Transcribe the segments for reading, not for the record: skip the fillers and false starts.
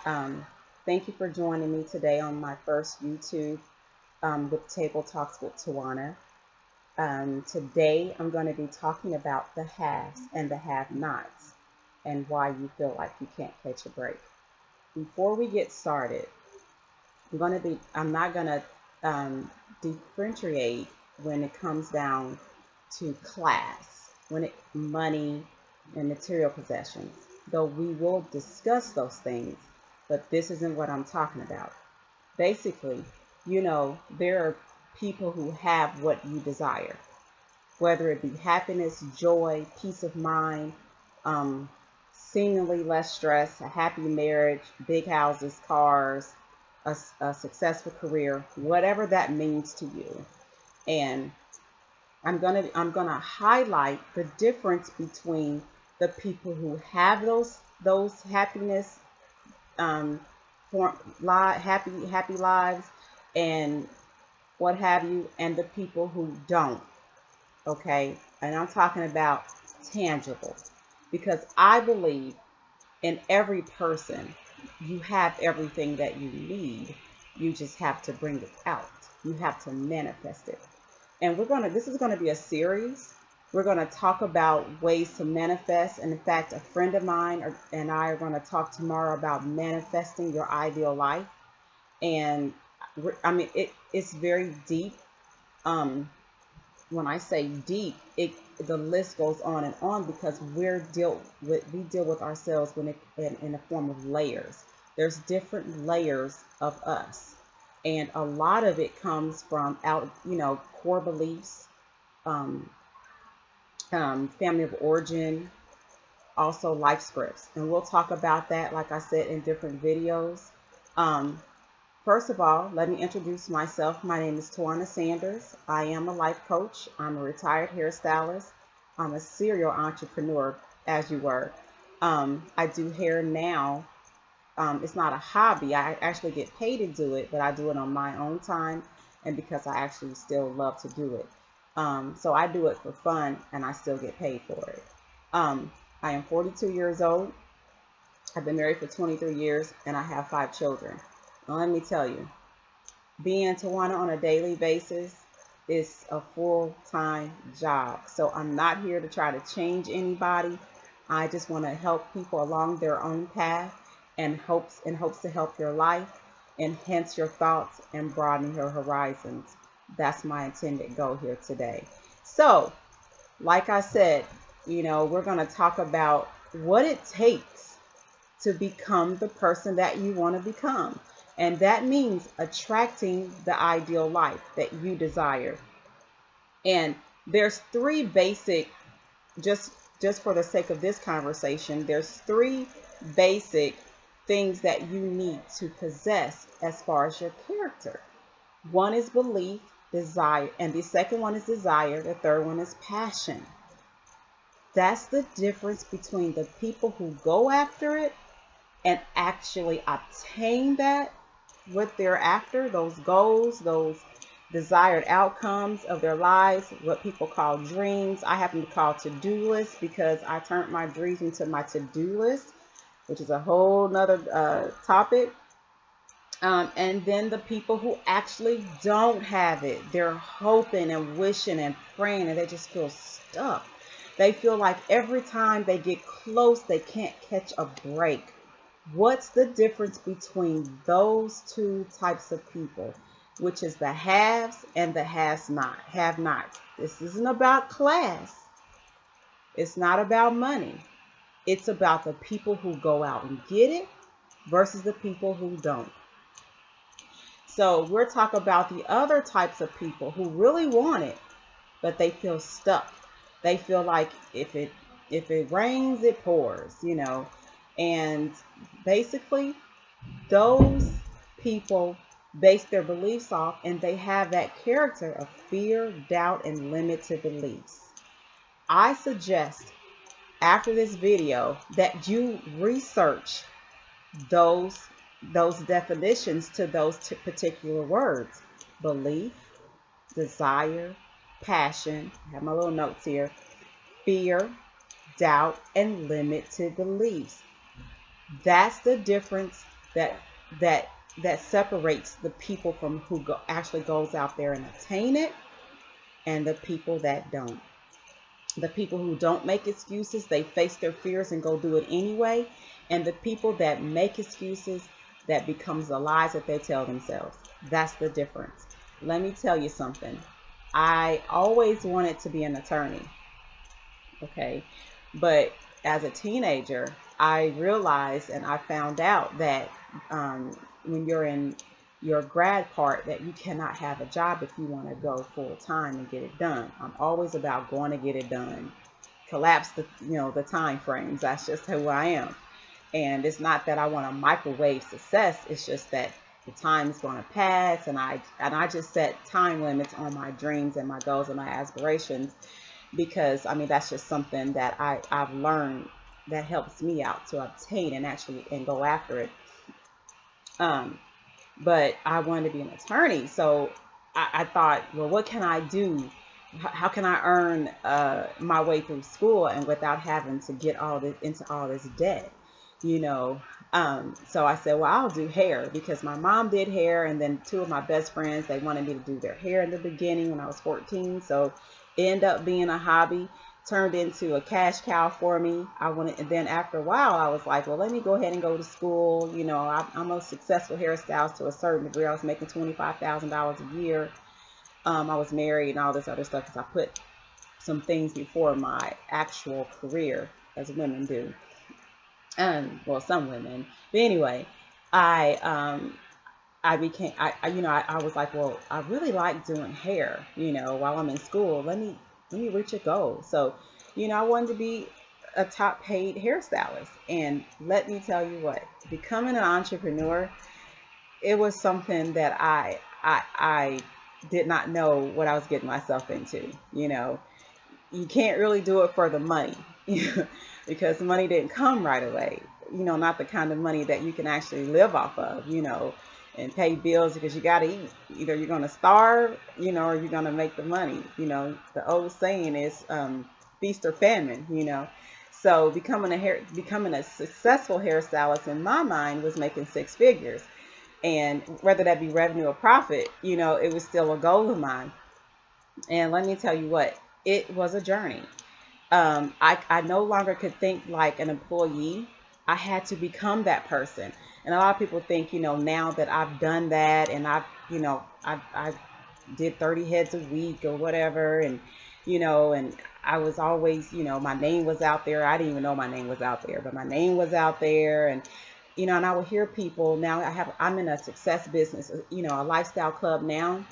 Um, Thank you for joining me today on my first YouTube with Table Talks with Tawana. Today I'm going to be talking about the haves and the have-nots and why you feel like you can't catch a break. Before we get started, I'm not going to differentiate when it comes down to class, money and material possessions, though we will discuss those things, but this isn't what I'm talking about. Basically, there are people who have what you desire, whether it be happiness, joy, peace of mind, um, seemingly less stress, a happy marriage, big houses, cars, a successful career, whatever that means to you. And I'm gonna highlight the difference between the people who have those happiness, um, happy lives, and what have you, and the people who don't. Okay, and I'm talking about tangible, because I believe in every person you have everything that you need. You just have to bring it out. You have to manifest it. And this is gonna be a series. We're gonna talk about ways to manifest. And in fact, a friend of mine and I are gonna talk tomorrow about manifesting your ideal life. And I mean, it's very deep. When I say deep, the list goes on because we deal with ourselves in the form of layers. There's different layers of us, and a lot of it comes from core beliefs, um, family of origin, also life scripts, and we'll talk about that, like I said, in different videos. Um, First of all, let me introduce myself. My name is Tawana Sanders. I am a life coach. I'm a retired hairstylist. I'm a serial entrepreneur, as you were. I do hair now. It's not a hobby. I actually get paid to do it, but I do it on my own time and because I actually still love to do it. So I do it for fun and I still get paid for it. I am 42 years old. I've been married for 23 years and I have 5 children. Now, let me tell you, being Tawana on a daily basis is a full-time job. So I'm not here to try to change anybody. I just want to help people along their own path and hopes to help your life, enhance your thoughts, and broaden your horizons. That's my intended goal here today. So, like I said, we're going to talk about what it takes to become the person that you want to become. And that means attracting the ideal life that you desire. And there's 3 basic, just for the sake of this conversation, there's 3 basic things that you need to possess as far as your character. One is belief, desire, and the second one is desire. The third one is passion. That's the difference between the people who go after it and actually obtain that, what they're after, those goals, those desired outcomes of their lives, what people call dreams. I happen to call to-do lists because I turned my dreams into my to-do list, which is a whole nother topic. And then the people who actually don't have it, they're hoping and wishing and praying and they just feel stuck. They feel like every time they get close, they can't catch a break. What's the difference between those 2 types of people, which is the haves and the have-nots? This isn't about class. It's not about money. It's about the people who go out and get it versus the people who don't. So we're talking about the other types of people who really want it, but they feel stuck. They feel like if it rains, it pours, And basically, those people base their beliefs off, and they have that character of fear, doubt, and limited beliefs. I suggest after this video that you research those definitions to those particular words: belief, desire, passion. I have my little notes here. Fear, doubt, and limited beliefs. That's the difference that that that separates the people from who actually goes out there and attain it, and the people that don't. The people who don't make excuses, they face their fears and go do it anyway. And the people that make excuses, that becomes the lies that they tell themselves. That's the difference. Let me tell you something. I always wanted to be an attorney. Okay. But as a teenager, I realized and I found out that when you're in your grad part, that you cannot have a job if you want to go full time and get it done. I'm always about going to get it done, collapse the time frames. That's just who I am. And it's not that I want to microwave success. It's just that the time is going to pass, and I just set time limits on my dreams and my goals and my aspirations, because I mean that's just something that I've learned that helps me out to obtain and go after it. But I wanted to be an attorney. So I thought, well, what can I do? How can I earn my way through school and without having to get into all this debt, you know? So I said, well, I'll do hair, because my mom did hair, and then two of my best friends, they wanted me to do their hair in the beginning when I was 14. So it ended up being a hobby, turned into a cash cow for me. And then after a while, I was like, well, let me go ahead and go to school. You know, I'm a successful hairstylist to a certain degree. I was making $25,000 a year. I was married and all this other stuff, because I put some things before my actual career, as women do. Well, some women. But anyway, I was like, well, I really like doing hair, while I'm in school. Let me reach a goal. So, I wanted to be a top paid hairstylist. And let me tell you what, becoming an entrepreneur, it was something that I did not know what I was getting myself into. You can't really do it for the money because the money didn't come right away. Not the kind of money that you can actually live off of, and pay bills, because you got to eat. Either you're going to starve, or you're going to make the money. The old saying is feast or famine, So becoming a successful hairstylist in my mind was making six figures. And whether that be revenue or profit, it was still a goal of mine. And let me tell you what, it was a journey. I no longer could think like an employee. I had to become that person. And a lot of people think, now that I've done that, and I did 30 heads a week or whatever. And, and I was always, my name was out there. I didn't even know my name was out there, but my name was out there. And, and I would hear people now. I'm in a success business, a lifestyle club now.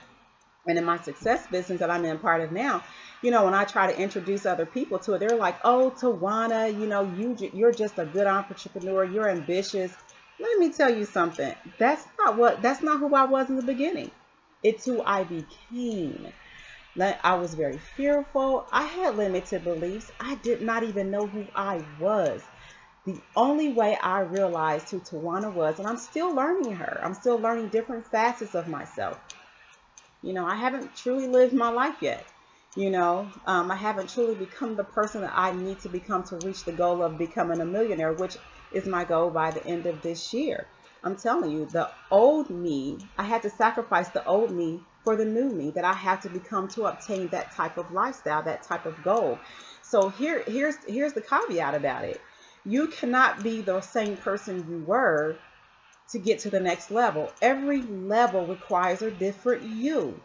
And in my success business that I'm in part of now, when I try to introduce other people to it, they're like, oh, Tawana, you're just a good entrepreneur. You're ambitious. Let me tell you something. That's not who I was in the beginning. It's who I became. I was very fearful. I had limited beliefs. I did not even know who I was. The only way I realized who Tawana was, and I'm still learning her. I'm still learning different facets of myself. I haven't truly lived my life yet. I haven't truly become the person that I need to become to reach the goal of becoming a millionaire, which is my goal by the end of this year. I'm telling you, the old me, I had to sacrifice the old me for the new me that I have to become to obtain that type of lifestyle, that type of goal. So here's the caveat about it. You cannot be the same person you were to get to the next level. Every level requires a different you.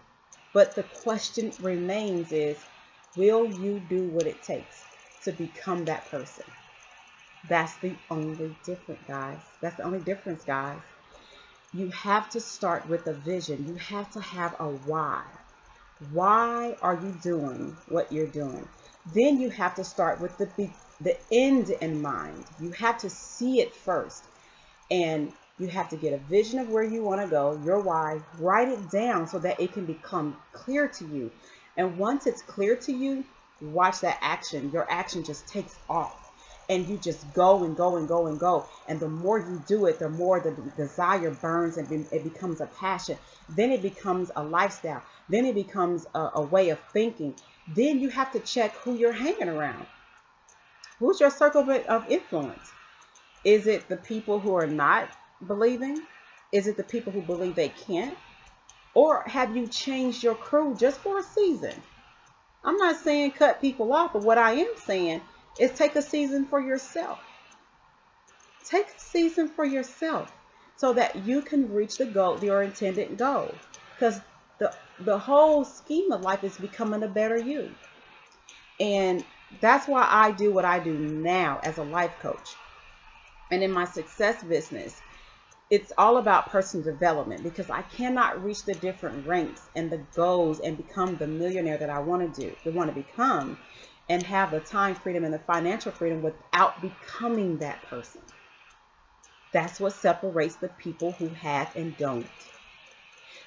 But the question remains is, will you do what it takes to become that person? That's the only difference, guys. That's the only difference, guys. You have to start with a vision. You have to have a why. Why are you doing what you're doing? Then you have to start with the end in mind. You have to see it first. And you have to get a vision of where you want to go, your why, write it down so that it can become clear to you. And once it's clear to you, watch that action. Your action just takes off. And you just go and go and go and go. And the more you do it, the more the desire burns, and it becomes a passion. Then it becomes a lifestyle. Then it becomes a way of thinking. Then you have to check who you're hanging around. Who's your circle of influence? Is it the people who are not believing? Is it the people who believe they can't? Or have you changed your crew just for a season? I'm not saying cut people off, but what I am saying is take a season for yourself. Take a season for yourself so that you can reach the goal, your intended goal. Because the whole scheme of life is becoming a better you. And that's why I do what I do now as a life coach. And in my success business, it's all about personal development, because I cannot reach the different ranks and the goals and become the millionaire that I want to become, and have the time freedom and the financial freedom without becoming that person. That's what separates the people who have and don't.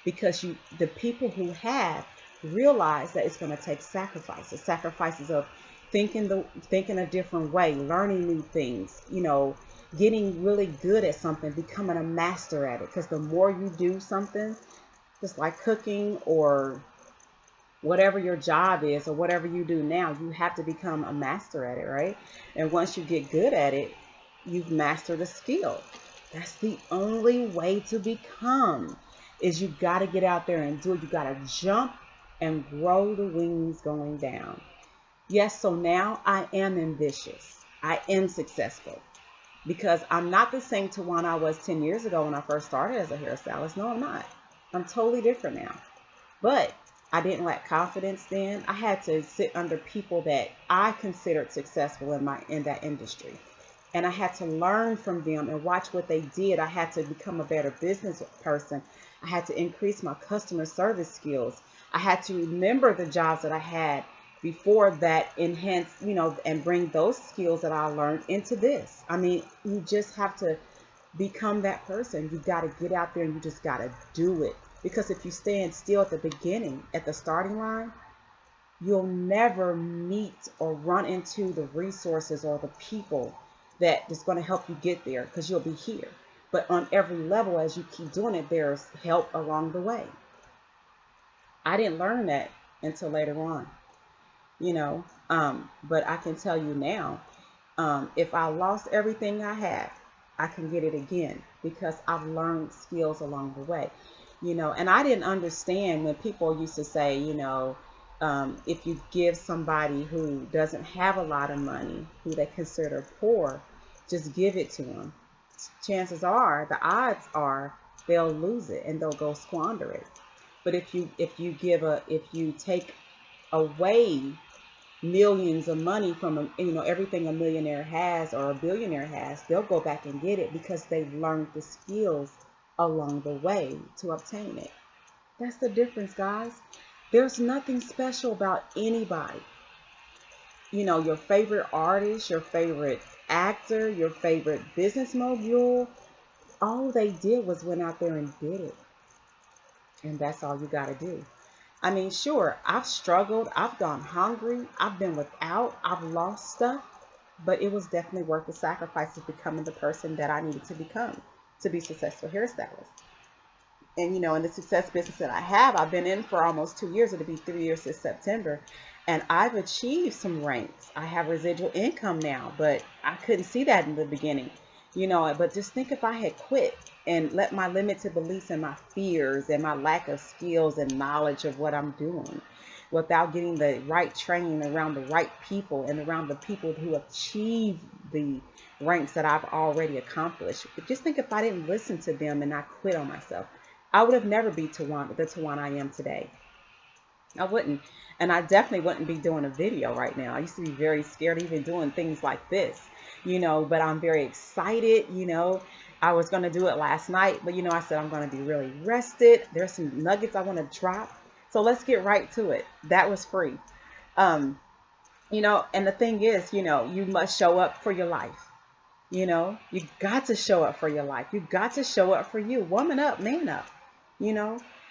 Because the people who have realize that it's going to take sacrifices of thinking a different way, learning new things, getting really good at something, becoming a master at it. Because the more you do something, just like cooking or whatever your job is or whatever you do now, you have to become a master at it, right? And once you get good at it, you've mastered a skill. That's the only way to become, is you got to get out there and do it. You got to jump and grow the wings going down. Yes, so now I am ambitious. I am successful. Because I'm not the same Tawana I was 10 years ago when I first started as a hairstylist. No, I'm not. I'm totally different now. But I didn't lack confidence then. I had to sit under people that I considered successful in that industry. And I had to learn from them and watch what they did. I had to become a better business person. I had to increase my customer service skills. I had to remember the jobs that I had before that, enhance, and bring those skills that I learned into this. I mean, you just have to become that person. You got to get out there and you just got to do it. Because if you stand still at the beginning, at the starting line, you'll never meet or run into the resources or the people that is going to help you get there, because you'll be here. But on every level, as you keep doing it, there's help along the way. I didn't learn that until later on. But I can tell you now, if I lost everything I had, I can get it again, because I've learned skills along the way, and I didn't understand when people used to say, if you give somebody who doesn't have a lot of money, who they consider poor, just give it to them. Chances are, the odds are, they'll lose it and they'll go squander it. But if you take away millions of money from everything a millionaire has or a billionaire has, they'll go back and get it, because they've learned the skills along the way to obtain it. That's the difference, guys. There's nothing special about anybody. Your favorite artist, your favorite actor, your favorite business mogul, all they did was went out there and did it. And that's all you got to do. I mean, sure, I've struggled, I've gone hungry, I've been without, I've lost stuff, but it was definitely worth the sacrifice of becoming the person that I needed to become to be a successful hairstylist. And, in the success business that I have, I've been in for almost 2 years. It'll be 3 years this September. And I've achieved some ranks. I have residual income now, but I couldn't see that in the beginning. But just think if I had quit and let my limited beliefs and my fears and my lack of skills and knowledge of what I'm doing, without getting the right training around the right people and around the people who achieve the ranks that I've already accomplished. But just think if I didn't listen to them and I quit on myself, I would have never been the Tawana I am today. I wouldn't. And I definitely wouldn't be doing a video right now. I used to be very scared even doing things like this, but I'm very excited. I was going to do it last night, but I said I'm going to be really rested. There's some nuggets I want to drop. So let's get right to it. That was free. And the thing is, you must show up for your life. You got to show up for your life. You got to show up for you. Woman up, man up.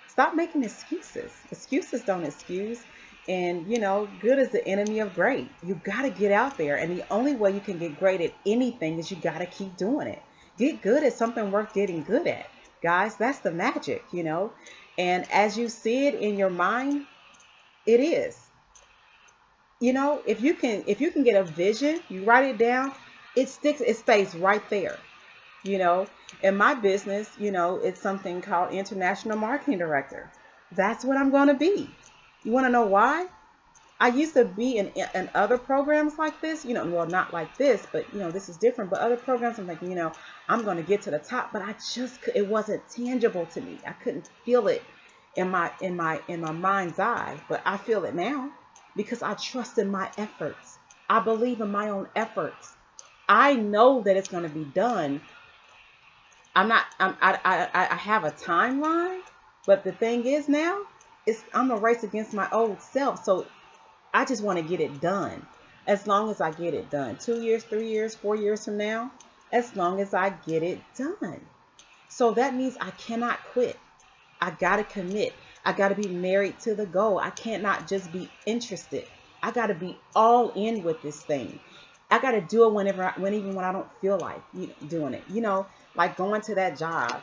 Stop making excuses. Excuses don't excuse. And, good is the enemy of great. You got to get out there. And the only way you can get great at anything is you got to keep doing it. Get good at something worth getting good at. Guys, that's the magic, And as you see it in your mind, it is. If you can get a vision, you write it down, it stays right there. You know, in my business, it's something called International Marketing Director. That's what I'm going to be. You want to know why? I used to be in other programs like this, well, not like this, but this is different. But other programs, I'm thinking, I'm going to get to the top, but it wasn't tangible to me. I couldn't feel it in my mind's eye, but I feel it now because I trust in my efforts. I believe in my own efforts. I know that it's going to be done. I have a timeline, but the thing is now, I'm a race against my old self. So I just want to get it done. As long as I get it done, 2 years, 3 years, 4 years from now, as long as I get it done. So that means I cannot quit. I got to commit. I got to be married to the goal. I can't not just be interested. I got to be all in with this thing. I got to do it even when I don't feel like doing it. Like going to that job.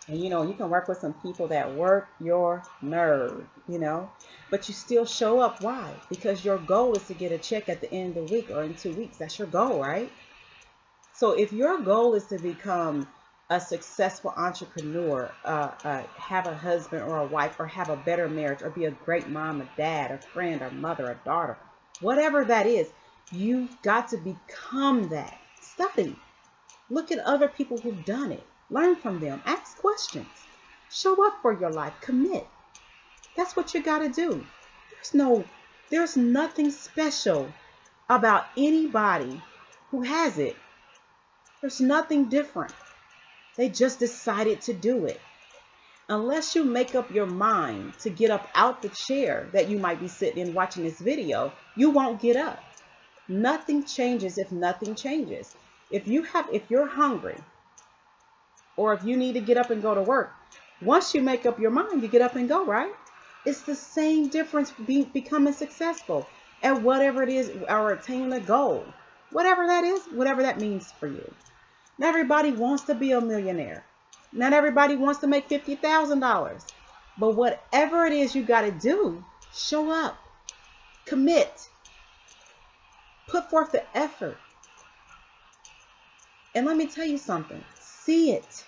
And you can work with some people that work your nerve, but you still show up. Why? Because your goal is to get a check at the end of the week or in 2 weeks. That's your goal, right? So if your goal is to become a successful entrepreneur, have a husband or a wife, or have a better marriage, or be a great mom, a dad, a friend, a mother, a daughter, whatever that is, you've got to become that. Study. Look at other people who've done it. Learn from them. Ask questions. Show up for your life. Commit. That's what you got to do. There's nothing special about anybody who has it. There's nothing different. They just decided to do it. Unless you make up your mind to get up out the chair that you might be sitting in watching this video, you won't get up. Nothing changes if nothing changes. If you're hungry, or if you need to get up and go to work, once you make up your mind, you get up and go, right? It's the same difference becoming successful at whatever it is, or attaining a goal. Whatever that is, whatever that means for you. Not everybody wants to be a millionaire. Not everybody wants to make $50,000. But whatever it is you got to do, show up. Commit. Put forth the effort. And let me tell you something. See it.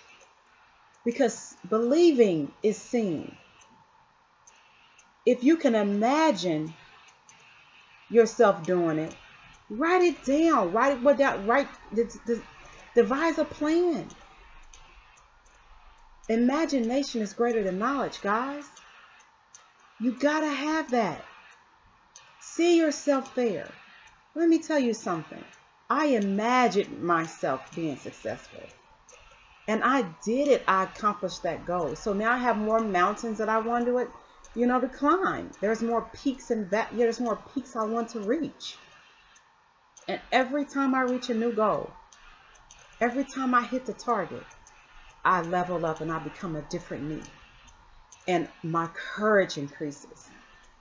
Because believing is seeing. If you can imagine yourself doing it, write it down. Devise a plan. Imagination is greater than knowledge, guys. You gotta have that. See yourself there. Let me tell you something. I imagined myself being successful. And I did it. I accomplished that goal. So now I have more mountains that I want to climb. There's more peaks there's more peaks I want to reach. And every time I reach a new goal, every time I hit the target, I level up and I become a different me. And my courage increases.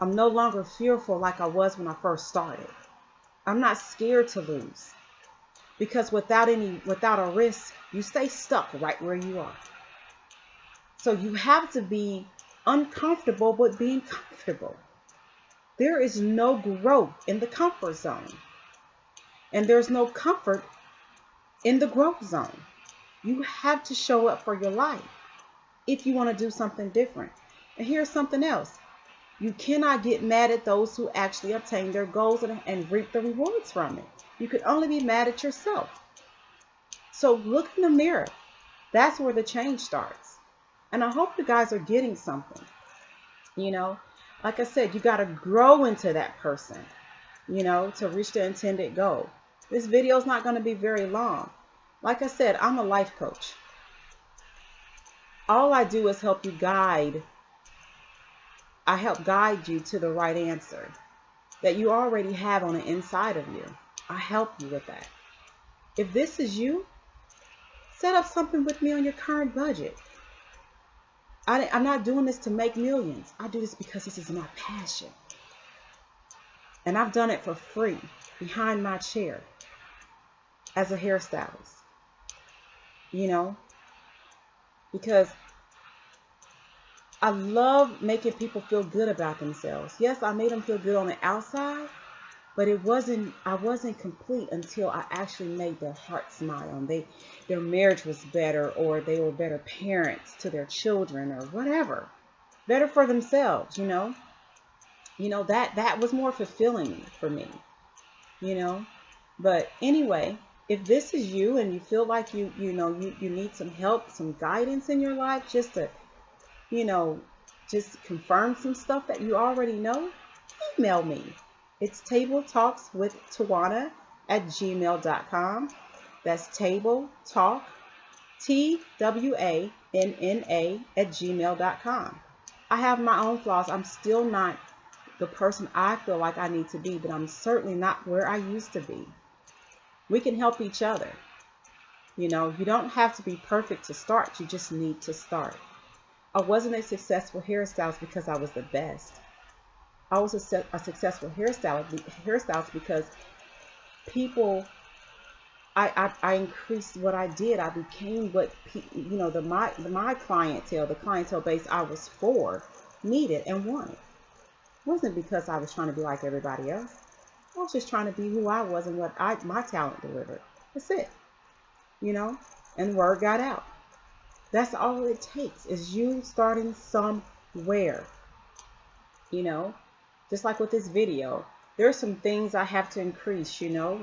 I'm no longer fearful like I was when I first started. I'm not scared to lose. Because without a risk, you stay stuck right where you are. So you have to be uncomfortable with being comfortable. There is no growth in the comfort zone. And there's no comfort in the growth zone. You have to show up for your life if you want to do something different. And here's something else. You cannot get mad at those who actually obtain their goals and reap the rewards from it. You could only be mad at yourself. So look in the mirror. That's where the change starts. And I hope you guys are getting something. Like I said, you got to grow into that person, to reach the intended goal. This video is not going to be very long. Like I said, I'm a life coach. All I do is help you guide. I help guide you to the right answer that you already have on the inside of you. I help you with that. If this is you, set up something with me on your current budget. I'm not doing this to make millions. I do this because this is my passion. And I've done it for free behind my chair as a hairstylist. Because I love making people feel good about themselves. Yes, I made them feel good on the outside, But I wasn't complete until I actually made their heart smile, and their marriage was better, or they were better parents to their children, or whatever, better for themselves, that was more fulfilling for me, you know. But anyway, if this is you and you feel like you need some help, some guidance in your life, just to, you know, just confirm some stuff that you already know, email me. It's tabletalkswithtawanna@gmail.com. That's table talk, TWANNA@gmail.com. I have my own flaws. I'm still not the person I feel like I need to be, but I'm certainly not where I used to be. We can help each other. You don't have to be perfect to start. You just need to start. I wasn't a successful hairstylist because I was the best. I was a successful hairstylist because people, I increased what I did. I became what my clientele, the clientele base I was for, needed and wanted. It wasn't because I was trying to be like everybody else. I was just trying to be who I was and what my talent delivered. That's it. And word got out. That's all it takes, is you starting somewhere. Just like with this video, there are some things I have to increase,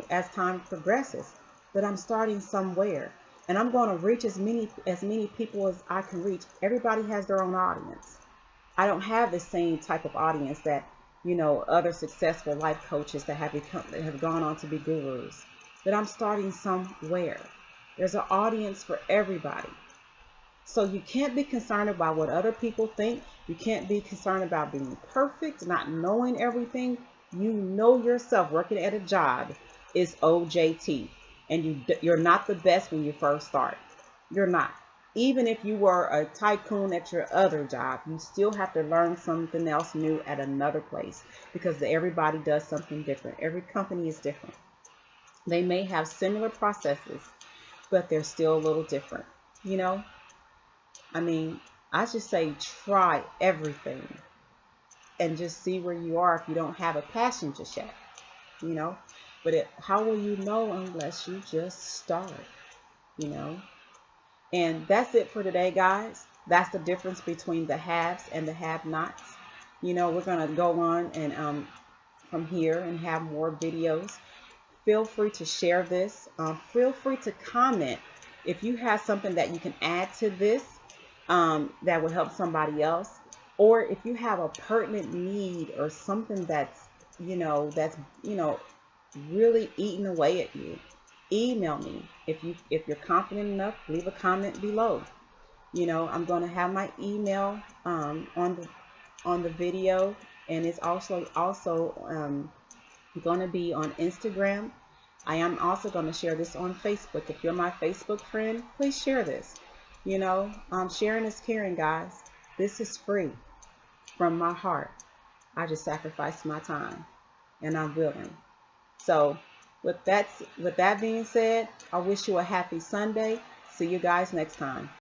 as time progresses, but I'm starting somewhere, and I'm going to reach as many people as I can reach. Everybody has their own audience. I don't have the same type of audience that, other successful life coaches that have gone on to be gurus, but I'm starting somewhere. There's an audience for everybody. So you can't be concerned about what other people think. You can't be concerned about being perfect, not knowing everything. You know yourself. Working at a job is OJT, and you're not the best when you first start. You're not. Even if you were a tycoon at your other job, you still have to learn something else new at another place, because everybody does something different. Every company is different. They may have similar processes, but they're still a little different. I just say try everything and just see where you are if you don't have a passion just yet, But how will you know unless you just start, And that's it for today, guys. That's the difference between the haves and the have-nots. We're going to go on and from here and have more videos. Feel free to share this. Feel free to comment if you have something that you can add to this that will help somebody else, or if you have a pertinent need or something that's really eating away at you. Email me. If you're confident enough, leave a comment below. I'm going to have my email on the video, and it's also going to be on Instagram. I am also going to share this on Facebook. If you're my Facebook friend, please share this. Sharing is caring, guys. This is free from my heart. I just sacrificed my time, and I'm willing. So with that being said, I wish you a happy Sunday. See you guys next time.